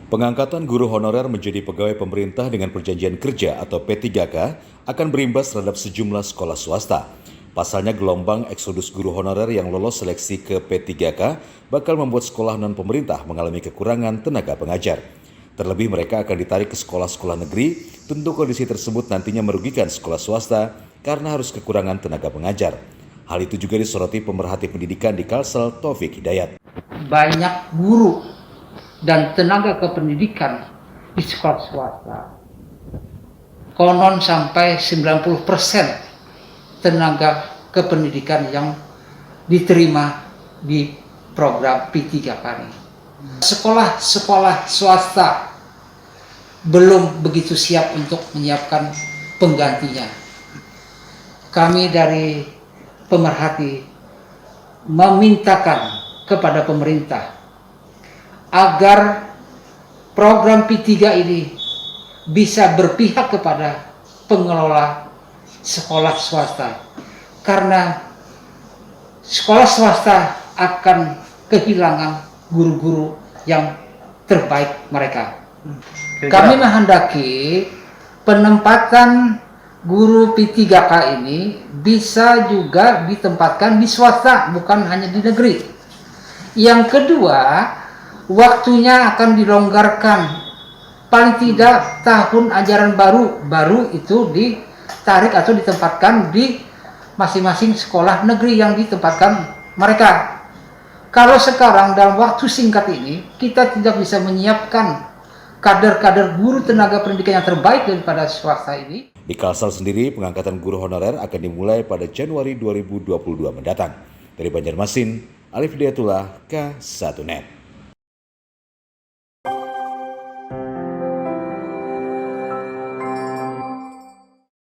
Pengangkatan guru honorer menjadi pegawai pemerintah dengan perjanjian kerja atau P3K akan berimbas terhadap sejumlah sekolah swasta. Pasalnya gelombang eksodus guru honorer yang lolos seleksi ke P3K bakal membuat sekolah non-pemerintah mengalami kekurangan tenaga pengajar. Terlebih mereka akan ditarik ke sekolah-sekolah negeri, tentu kondisi tersebut nantinya merugikan sekolah swasta karena harus kekurangan tenaga pengajar. Hal itu juga disoroti pemerhati pendidikan di Kalsel, Taufik Hidayat. Banyak guru dan tenaga kependidikan di sekolah swasta. Konon sampai 90% tenaga kependidikan yang diterima di program P3K ini. Sekolah-sekolah swasta belum begitu siap untuk menyiapkan penggantinya. Kami dari pemerhati memintakan kepada pemerintah agar program P3 ini bisa berpihak kepada pengelola sekolah swasta. Karena sekolah swasta akan kehilangan guru-guru yang terbaik mereka. Kami menghendaki penempatan guru P3K ini bisa juga ditempatkan di swasta, bukan hanya di negeri. Yang kedua, waktunya akan dilonggarkan. Paling tidak tahun ajaran baru itu ditarik atau ditempatkan di masing-masing sekolah negeri yang ditempatkan mereka. Kalau sekarang dalam waktu singkat ini kita tidak bisa menyiapkan kader-kader guru tenaga pendidikan yang terbaik daripada swasta ini. Di Kalsel sendiri, pengangkatan guru honorer akan dimulai pada Januari 2022 mendatang. Dari Banjarmasin, Alif Hidayatullah, K1net.